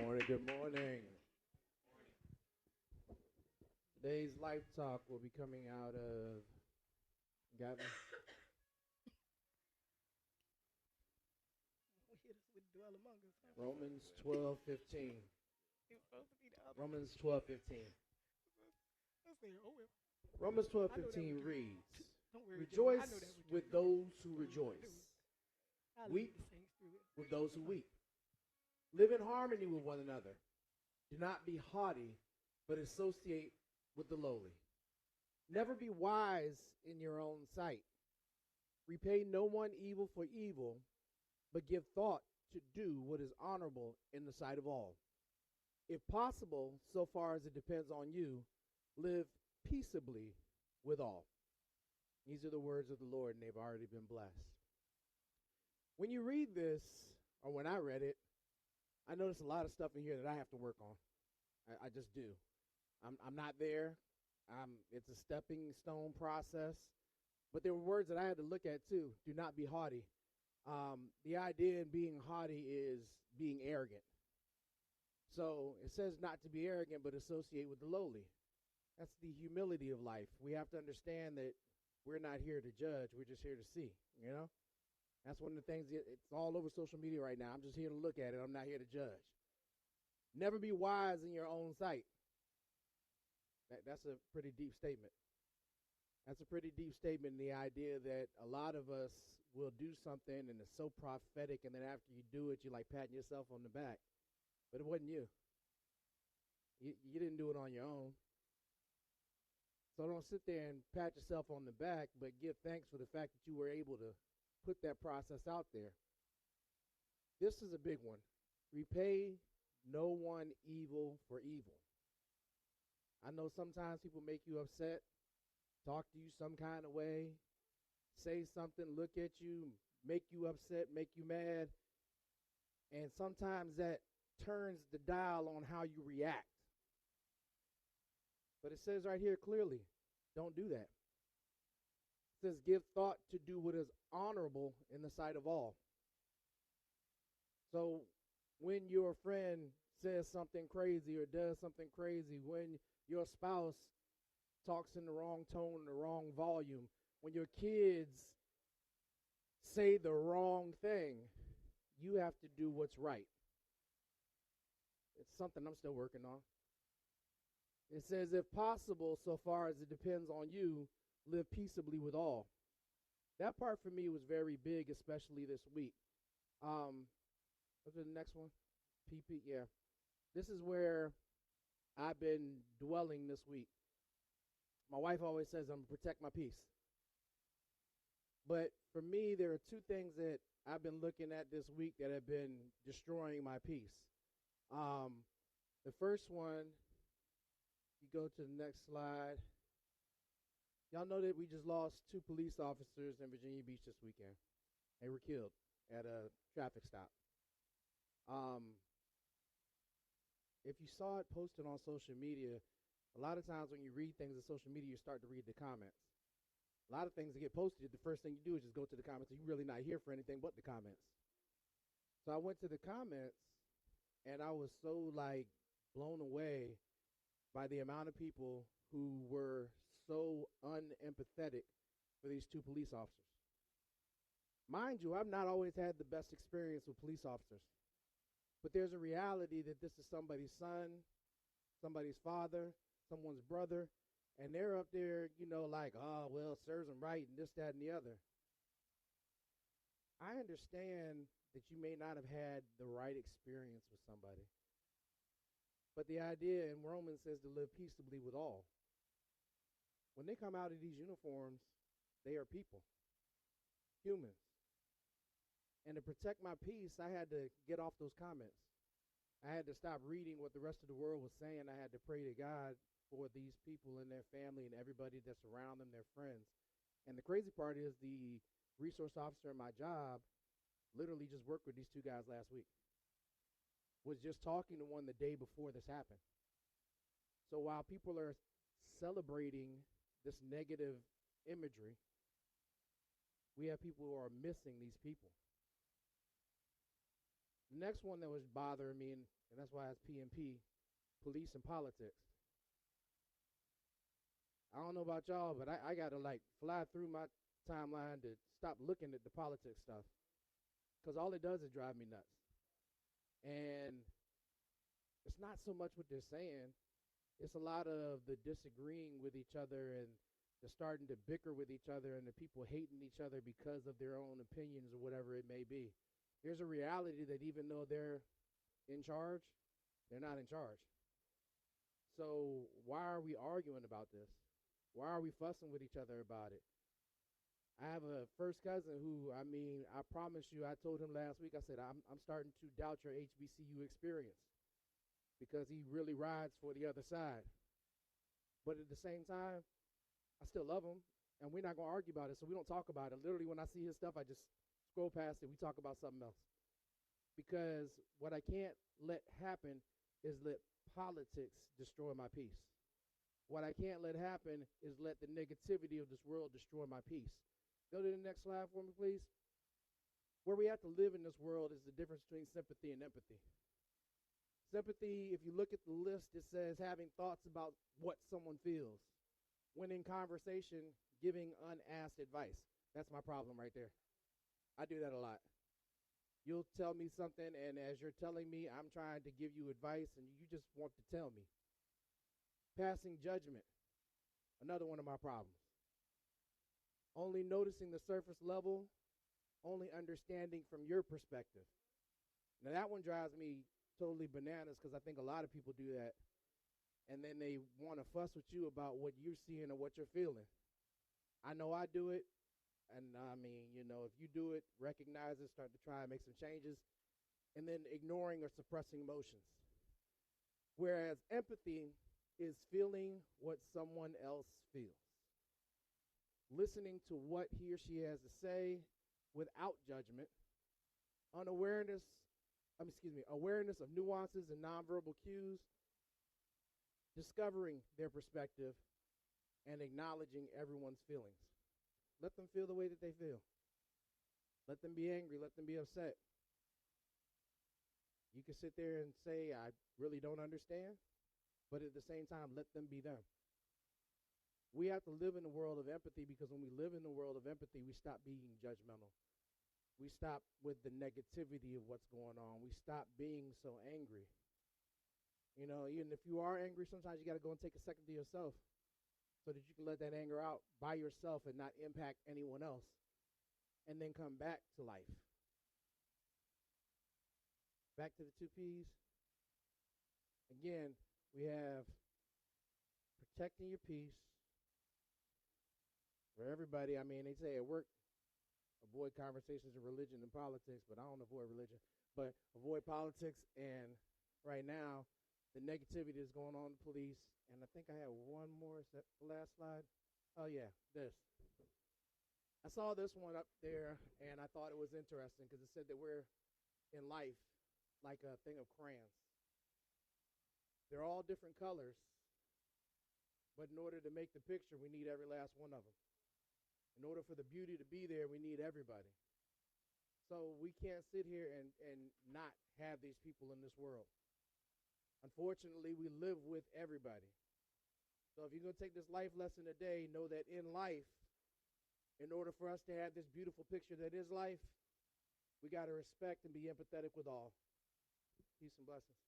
Morning, good morning. Today's Life Talk will be coming out of, got me? We hit us with dwell among us. Romans 12:15. It was supposed to be the other. Romans 12:15. I said, oh well. Romans I know that 12:15 was reads, Don't worry, Joe. Rejoice I know that was with you. those who rejoice. I Weep the saints through it. with those who weep. Live in harmony with one another. Do not be haughty, but associate with the lowly. Never be wise in your own sight. Repay no one evil for evil, but give thought to do what is honorable in the sight of all. If possible, so far as it depends on you, live peaceably with all. These are the words of the Lord, and they've already been blessed. When you read this, or when I read it, I noticed a lot of stuff in here that I have to work on. I just do. I'm not there. It's a stepping stone process. But there were words that I had to look at too. Do not be haughty. The idea in being haughty is being arrogant. So it says not to be arrogant, but associate with the lowly. That's the humility of life. We have to understand that we're not here to judge. We're just here to see, you know? That's one of the things, it's all over social media right now. I'm just here to look at it. I'm not here to judge. Never be wise in your own sight. That's a pretty deep statement. That's a pretty deep statement, the idea that a lot of us will do something and it's so prophetic, and then after you do it, you're like patting yourself on the back. But it wasn't you. You didn't do it on your own. So don't sit there and pat yourself on the back, but give thanks for the fact that you were able to put that process out there. This is a big one. Repay no one evil for evil. I know sometimes people make you upset, talk to you some kind of way, say something, look at you, make you upset, make you mad. And sometimes that turns the dial on how you react. But it says right here clearly, don't do that. It says give thought to do what is honorable in the sight of all. So when your friend says something crazy or does something crazy, when your spouse talks in the wrong tone, the wrong volume, when your kids say the wrong thing, you have to do what's right. It's something I'm still working on. It says, if possible, so far as it depends on you, live peaceably with all. That part for me was very big, especially this week. What's the next one? PP, yeah. This is where I've been dwelling this week. My wife always says I'm going to protect my peace. But for me, there are two things that I've been looking at this week that have been destroying my peace. The first one, you go to the next slide. Y'all know that we just lost 2 police officers in Virginia Beach this weekend. They were killed at a traffic stop. If you saw it posted on social media, a lot of times when you read things on social media, you start to read the comments. A lot of things that get posted, the first thing you do is just go to the comments, and you're really not here for anything but the comments. So I went to the comments, and I was so, blown away by the amount of people who were so unempathetic for these 2 police officers. Mind you, I've not always had the best experience with police officers. But there's a reality that this is somebody's son, somebody's father, someone's brother, and they're up there, serves them right and this, that, and the other. I understand that you may not have had the right experience with somebody. But the idea in Romans says to live peaceably with all. When they come out of these uniforms, they are people, humans. And to protect my peace, I had to get off those comments. I had to stop reading what the rest of the world was saying. I had to pray to God for these people and their family and everybody that's around them, their friends. And the crazy part is the resource officer in my job literally just worked with these 2 guys last week. Was just talking to one the day before this happened. So while people are celebrating this negative imagery, we have people who are missing these people. The next one that was bothering me, and that's why it's P&P, police and politics. I don't know about y'all, but I got to like fly through my timeline to stop looking at the politics stuff, because all it does is drive me nuts. And it's not so much what they're saying. It's a lot of the disagreeing with each other and the starting to bicker with each other and the people hating each other because of their own opinions or whatever it may be. There's a reality that even though they're in charge, they're not in charge. So why are we arguing about this? Why are we fussing with each other about it? I have a first cousin who, I promise you, I told him last week, I said, I'm starting to doubt your HBCU experience because he really rides for the other side. But at the same time, I still love him, and we're not going to argue about it, so we don't talk about it. Literally, when I see his stuff, I just scroll past it. We talk about something else. Because what I can't let happen is let politics destroy my peace. What I can't let happen is let the negativity of this world destroy my peace. Go to the next slide for me, please. Where we have to live in this world is the difference between sympathy and empathy. Sympathy, if you look at the list, it says having thoughts about what someone feels. When in conversation, giving unasked advice. That's my problem right there. I do that a lot. You'll tell me something, and as you're telling me, I'm trying to give you advice, and you just want to tell me. Passing judgment, another one of my problems. Only noticing the surface level, only understanding from your perspective. Now that one drives me totally bananas because I think a lot of people do that. And then they want to fuss with you about what you're seeing or what you're feeling. I know I do it. And if you do it, recognize it, start to try and make some changes. And then ignoring or suppressing emotions. Whereas empathy is feeling what someone else feels. Listening to what he or she has to say without judgment. Awareness of nuances and nonverbal cues. Discovering their perspective and acknowledging everyone's feelings. Let them feel the way that they feel. Let them be angry. Let them be upset. You can sit there and say, I really don't understand, but at the same time, let them be them. We have to live in the world of empathy because when we live in the world of empathy, we stop being judgmental. We stop with the negativity of what's going on. We stop being so angry. Even if you are angry, sometimes you got to go and take a second to yourself so that you can let that anger out by yourself and not impact anyone else, and then come back to life. Back to the 2 P's. Again, we have protecting your peace for everybody. They say at work, avoid conversations of religion and politics, but I don't avoid religion, but avoid politics. And right now, the negativity that's going on in the police. And I think I have one more. Is that the last slide? Oh, yeah, this. I saw this one up there, and I thought it was interesting because it said that we're in life like a thing of crayons. They're all different colors, but in order to make the picture, we need every last one of them. In order for the beauty to be there, we need everybody. So we can't sit here and not have these people in this world. Unfortunately, we live with everybody. So if you're going to take this life lesson today, know that in life, in order for us to have this beautiful picture that is life, we got to respect and be empathetic with all. Peace and blessings.